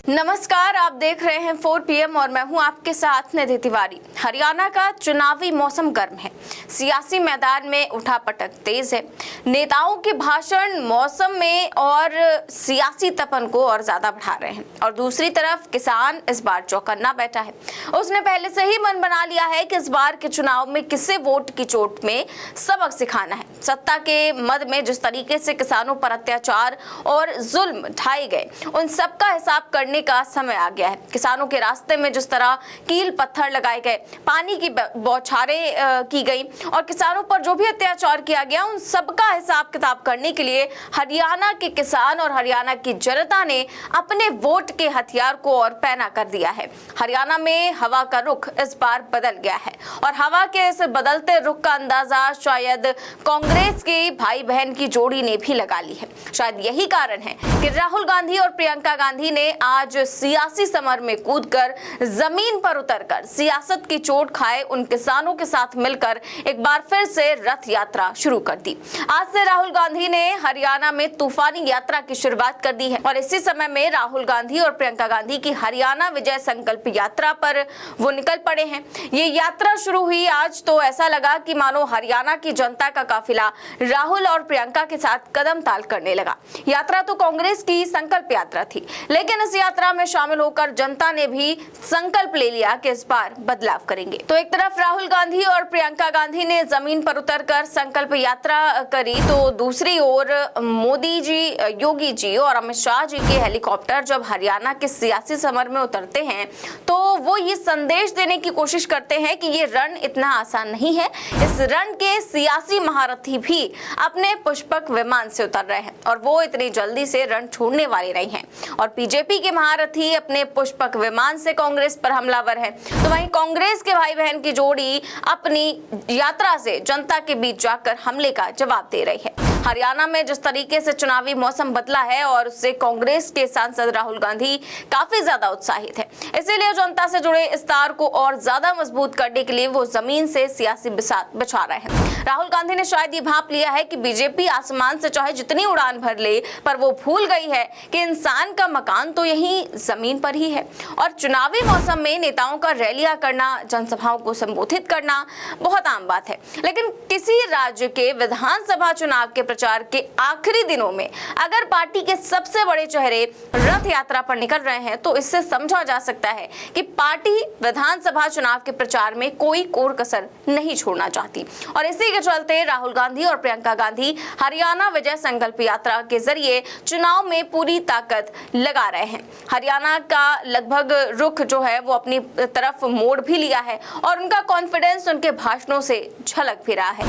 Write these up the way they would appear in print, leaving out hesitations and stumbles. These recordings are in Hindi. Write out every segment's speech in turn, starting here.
नमस्कार, आप देख रहे हैं 4 PM और मैं हूं आपके साथ निधि तिवारी। हरियाणा का चुनावी मौसम गर्म है, सियासी मैदान में उठापटक तेज है। नेताओं के भाषण मौसम में और सियासी तपन को और ज्यादा बढ़ा रहे हैं और दूसरी तरफ किसान इस बार चौकन्ना बैठा है। उसने पहले से ही मन बना लिया है कि इस बार के चुनाव में किसे वोट की चोट में सबक सिखाना है। सत्ता के मद में जिस तरीके से किसानों पर अत्याचार और जुल्म ढाए गए, उन सबका हिसाब करने का समय आ गया है। किसानों के रास्ते में जिस तरह कील पत्थर लगाए गए, पानी की बौछारें की गई और किसानों पर जो भी अत्याचार किया गया, उन सबका हिसाब किताब करने के लिए हरियाणा के किसान और हरियाणा की जनता ने अपने वोट के हथियार को और पैना कर दिया है। हरियाणा में हवा का रुख इस बार बदल गया है और हवा के इस बदलते रुख का अंदाजा शायद कांग्रेस के भाई बहन की जोड़ी ने भी लगा ली है। शायद यही कारण है कि राहुल गांधी और प्रियंका गांधी ने आज सियासी समर में कूदकर जमीन पर उतरकर सियासत की चोट खाए उन किसानों के साथ मिलकर एक बार फिर से रथ यात्रा शुरू कर दी। आज से राहुल गांधी ने हरियाणा में तूफानी यात्रा की शुरुआत कर दी है और इसी समय में राहुल गांधी और प्रियंका गांधी की हरियाणा विजय संकल्प यात्रा पर वो निकल पड़े हैं। ये यात्रा शुरू हुई आज तो ऐसा लगा कि मानो हरियाणा की जनता का काफिला राहुल और प्रियंका के साथ कदम ताल करने लगा। यात्रा तो कांग्रेस की संकल्प यात्रा थी, लेकिन इस यात्रा में शामिल होकर जनता ने भी संकल्प ले लिया कि इस बार बदलाव करेंगे। तो एक तरफ राहुल गांधी और प्रियंका गांधी ने जमीन पर उतरकर संकल्प यात्रा करी, तो दूसरी ओर मोदी जी, योगी जी और अमित शाह जी के हेलीकॉप्टर जब हरियाणा के सियासी समर में उतरते हैं तो वो ये संदेश देने की कोशिश करते हैं कि ये रण इतना आसान नहीं है। इस रण के सियासी महारथी भी अपने पुष्पक विमान से उतर रहे हैं और वो इतनी जल्दी से रण छोड़ने वाले नहीं हैं और बीजेपी के महारथी अपने पुष्पक विमान से कांग्रेस पर हमलावर है। तो वहीं कांग्रेस के भाई बहन की जोड़ी अपनी यात्रा से जनता के बीच जाकर हमले का जवाब दे रही है। हरियाणा में जिस तरीके से चुनावी मौसम बदला है और उससे कांग्रेस के सांसद राहुल गांधी काफी ज्यादा उत्साहित है, इसीलिए जनता से जुड़े इस तार को और ज्यादा मजबूत करने के लिए वो जमीन से सियासी बिसात बिछा रहे हैं। राहुल गांधी ने शायद ये भांप लिया है कि बीजेपी आसमान से चाहे जितनी उड़ान भर ले, पर वो भूल गई है कि इंसान का मकान तो यही जमीन पर ही है और चुनावी मौसम में नेताओं का रैलियां करना, जनसभाओं को संबोधित करना बहुत आम बात है। लेकिन किसी राज्य के विधानसभा चुनाव के प्रचार के आखिरी दिनों में अगर पार्टी के सबसे बड़े चेहरे रथ यात्रा पर निकल रहे हैं तो इससे समझा जा सकता है कि पार्टी विधानसभा चुनाव के प्रचार में कोई कोर कसर नहीं छोड़ना चाहती और इसी के चलते राहुल गांधी और प्रियंका गांधी हरियाणा विजय संकल्प यात्रा के जरिए चुनाव में पूरी ताकत लगा रहे हैं। हरियाणा का लगभग रुख जो है वो अपनी तरफ मोड़ भी लिया है और उनका कॉन्फिडेंस उनके भाषणों से झलक भी रहा है।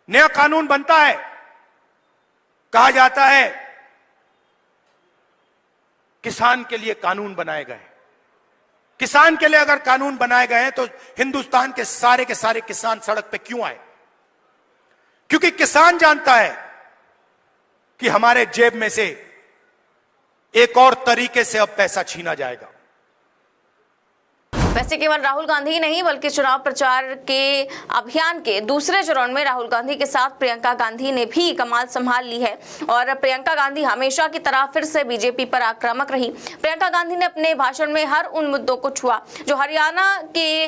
नया कानून बनता है, कहा जाता है किसान के लिए कानून बनाए गए। किसान के लिए अगर कानून बनाए गए हैं तो हिंदुस्तान के सारे किसान सड़क पे क्यों आए? क्योंकि किसान जानता है कि हमारे जेब में से एक और तरीके से अब पैसा छीना जाएगा। वैसे केवल राहुल गांधी ही नहीं बल्कि चुनाव प्रचार के अभियान के दूसरे चरण में राहुल गांधी के साथ प्रियंका गांधी ने भी कमाल संभाल ली है और प्रियंका गांधी हमेशा की तरह फिर से बीजेपी पर आक्रामक रही। प्रियंका गांधी ने अपने भाषण में हर उन मुद्दों को छुआ जो हरियाणा के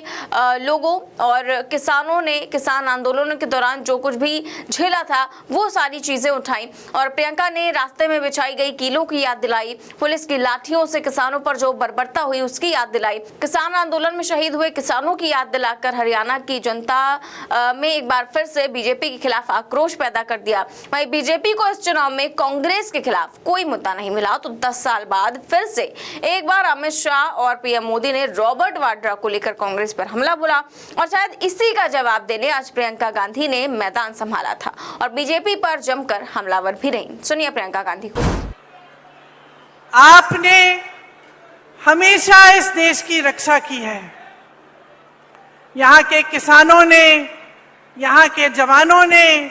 लोगों और किसानों ने किसान आंदोलनों के दौरान जो कुछ भी झेला था वो सारी चीजें उठाई और प्रियंका ने रास्ते में बिछाई गई कीलों की याद दिलाई, पुलिस की लाठियों से किसानों पर जो बर्बरता हुई उसकी याद दिलाई, किसान आंदोलन में शहीद हुए किसानों की याद दिलाकर हरियाणा की जनता में एक बार फिर से बीजेपी के खिलाफ आक्रोश पैदा कर दिया। वहीं बीजेपी को इस चुनाव में कांग्रेस के खिलाफ कोई मुद्दा नहीं मिला तो 10 साल बाद फिर से एक बार अमित शाह और पीएम मोदी ने रॉबर्ट वाड्रा को लेकर कांग्रेस पर हमला बोला और शायद इसी का जवाब देने आज प्रियंका गांधी ने मैदान संभाला था और बीजेपी पर जमकर हमलावर भी रही। सुनिए प्रियंका गांधी को। आपने हमेशा इस देश की रक्षा की है। यहाँ के किसानों ने, यहाँ के जवानों ने,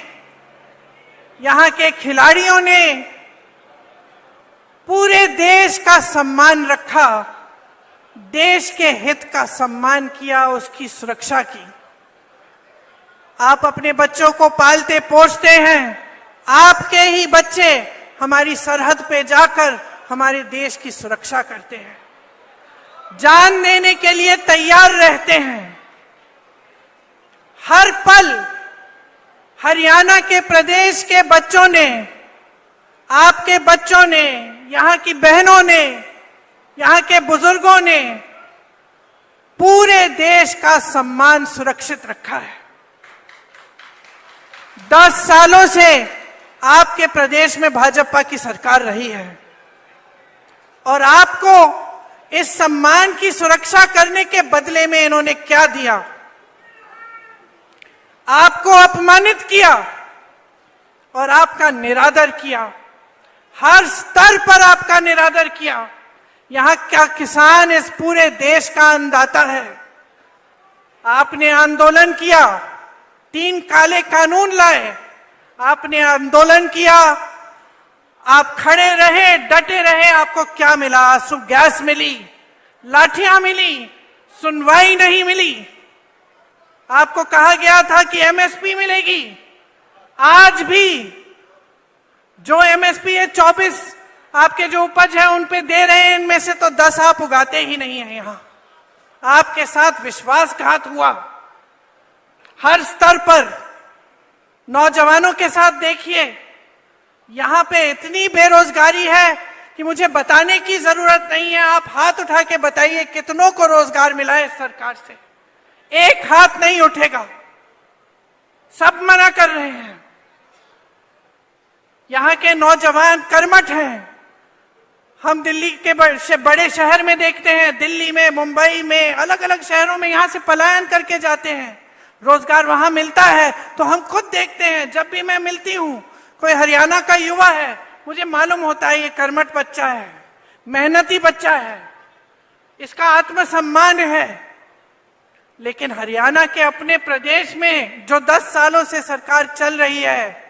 यहाँ के खिलाड़ियों ने पूरे देश का सम्मान रखा, देश के हित का सम्मान किया, उसकी सुरक्षा की। आप अपने बच्चों को पालते पोसते हैं, आपके ही बच्चे हमारी सरहद पे जाकर हमारे देश की सुरक्षा करते हैं, जान देने के लिए तैयार रहते हैं। हर पल हरियाणा के प्रदेश के बच्चों ने, आपके बच्चों ने, यहाँ की बहनों ने, यहाँ के बुजुर्गों ने पूरे देश का सम्मान सुरक्षित रखा है। 10 सालों से आपके प्रदेश में भाजपा की सरकार रही है और आपको इस सम्मान की सुरक्षा करने के बदले में इन्होंने क्या दिया? आपको अपमानित किया और आपका निरादर किया, हर स्तर पर आपका निरादर किया। यहां क्या किसान इस पूरे देश का अन्नदाता है? आपने आंदोलन किया, 3 काले कानून लाए, आपने आंदोलन किया, आप खड़े रहे, डटे रहे। आपको क्या मिला? आंसू गैस मिली, लाठियां मिली, सुनवाई नहीं मिली। आपको कहा गया था कि एमएसपी मिलेगी। आज भी जो एमएसपी है 24 आपके जो उपज है उन पे दे रहे हैं, इनमें से तो 10 आप उगाते ही नहीं है। यहां आपके साथ विश्वासघात हुआ हर स्तर पर। नौजवानों के साथ देखिए, यहां पे इतनी बेरोजगारी है कि मुझे बताने की जरूरत नहीं है। आप हाथ उठा के बताइए कितनों को रोजगार मिला है इस सरकार से? एक हाथ नहीं उठेगा, सब मना कर रहे हैं। यहां के नौजवान कर्मठ हैं। हम दिल्ली के बड़े शहर में देखते हैं, दिल्ली में, मुंबई में, अलग अलग शहरों में यहां से पलायन करके जाते हैं, रोजगार वहां मिलता है। तो हम खुद देखते हैं, जब भी मैं मिलती हूं कोई हरियाणा का युवा है, मुझे मालूम होता है ये कर्मठ बच्चा है, मेहनती बच्चा है, इसका आत्मसम्मान है। लेकिन हरियाणा के अपने प्रदेश में जो 10 सालों से सरकार चल रही है,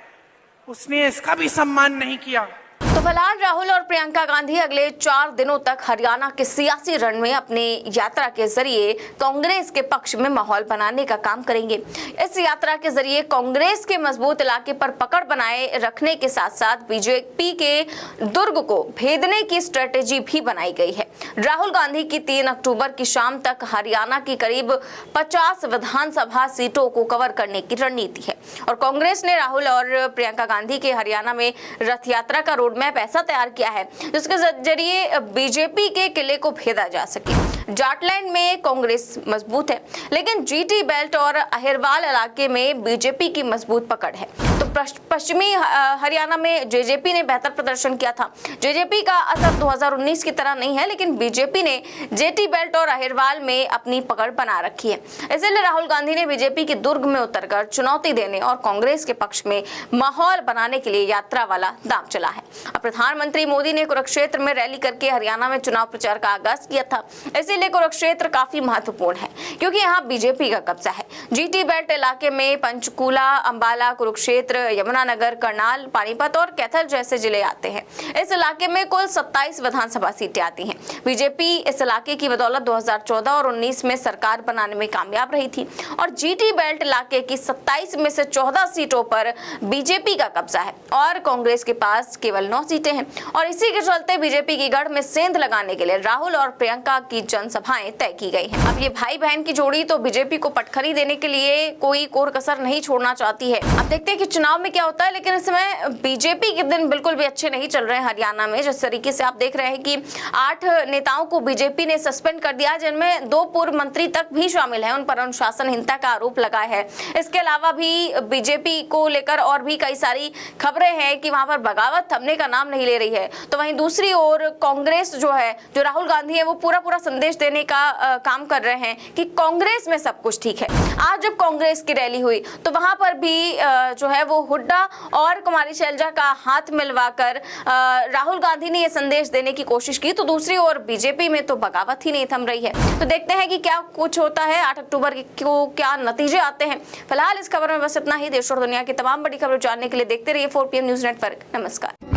उसने इसका भी सम्मान नहीं किया। तो फिलहाल राहुल और प्रियंका गांधी अगले 4 दिनों तक हरियाणा के सियासी रण में अपनी यात्रा के जरिए कांग्रेस के पक्ष में माहौल बनाने का काम करेंगे। इस यात्रा के जरिए कांग्रेस के मजबूत इलाके पर पकड़ बनाए रखने के साथ साथ बीजेपी के दुर्ग को भेदने की स्ट्रेटेजी भी बनाई गई है। राहुल गांधी की 3 अक्टूबर की शाम तक हरियाणा की करीब 50 विधानसभा सीटों को कवर करने की रणनीति है और कांग्रेस ने राहुल और प्रियंका गांधी के हरियाणा में रथ यात्रा का रोड मैप ऐसा तैयार किया है जिसके जरिए बीजेपी के किले को भेदा जा सके। जाटलैंड में कांग्रेस मजबूत है, लेकिन जीटी बेल्ट और अहिरवाल इलाके में बीजेपी की मजबूत पकड़ है। तो पश्चिमी हरियाणा में जेजेपी ने बेहतर प्रदर्शन किया था। जेजेपी का असर 2019 की तरह नहीं है, लेकिन बीजेपी ने जेटी बेल्ट और अहिरवाल में अपनी पकड़ बना रखी है। इसलिए राहुल गांधी ने बीजेपी के दुर्ग में उतरकर चुनौती देने और कांग्रेस के पक्ष में माहौल बनाने के लिए यात्रा वाला दांव चला है। प्रधानमंत्री मोदी ने कुरुक्षेत्र में रैली करके हरियाणा में चुनाव प्रचार का आगाज किया था। इसीलिए कुरुक्षेत्र काफी महत्वपूर्ण है क्योंकि यहाँ बीजेपी का कब्जा है। जीटी बेल्ट इलाके में पंचकूला, अंबाला, कुरुक्षेत्र, यमुनानगर, करनाल, पानीपत और कैथल जैसे जिले आते हैं। इस इलाके में कुल 27 विधानसभा सीटें आती हैं। बीजेपी इस इलाके की बदौलत 2014 और 19 में सरकार बनाने में कामयाब रही थी और जीटी बेल्ट इलाके की 27 में से 14 सीटों पर बीजेपी का कब्जा है और कांग्रेस के पास केवल 9 सीटें हैं। और इसी के चलते बीजेपी की गढ़ में सेंध लगाने के लिए राहुल और प्रियंका की जनसभाएं तय की गई हैं। अब ये भाई बहन की जोड़ी तो बीजेपी को पटखनी देने के लिए कोई कोर कसर नहीं छोड़ना चाहती है। अब देखते हैं कि चुनाव में क्या होता है, लेकिन इस समय बीजेपी के दिन बिल्कुल भी अच्छे नहीं चल रहे हैं हरियाणा में। जिस तरीके से आप देख रहे हैं कि 8 नेताओं को बीजेपी ने सस्पेंड कर दिया, जिनमें 2 पूर्व मंत्री तक भी शामिल हैं। उन पर अनुशासनहीनता का आरोप लगा है। इसके अलावा भी बीजेपी को लेकर और भी कई सारी खबरें हैं कि वहां पर बगावत थमने का नाम नहीं ले रही है। तो वहीं दूसरी ओर कांग्रेस जो है, जो राहुल गांधी है, वो पूरा संदेश देने का काम कर रहे हैं कि कांग्रेस में सब कुछ ठीक है। आज जब कांग्रेस की रैली हुई तो वहां पर भी जो है वो हुड्डा और कुमारी शैलजा का हाथ मिलवाकर राहुल गांधी ने यह संदेश देने की कोशिश की। तो दूसरी ओर बीजेपी में तो बगावत ही नहीं थम रही है। तो देखते हैं कि क्या कुछ होता है, 8 अक्टूबर को क्या नतीजे आते हैं। फिलहाल इस खबर में बस इतना ही। देश और दुनिया की तमाम बड़ी खबर जानने के लिए देखते रहिए 4PM न्यूज नेटवर्क। नमस्कार।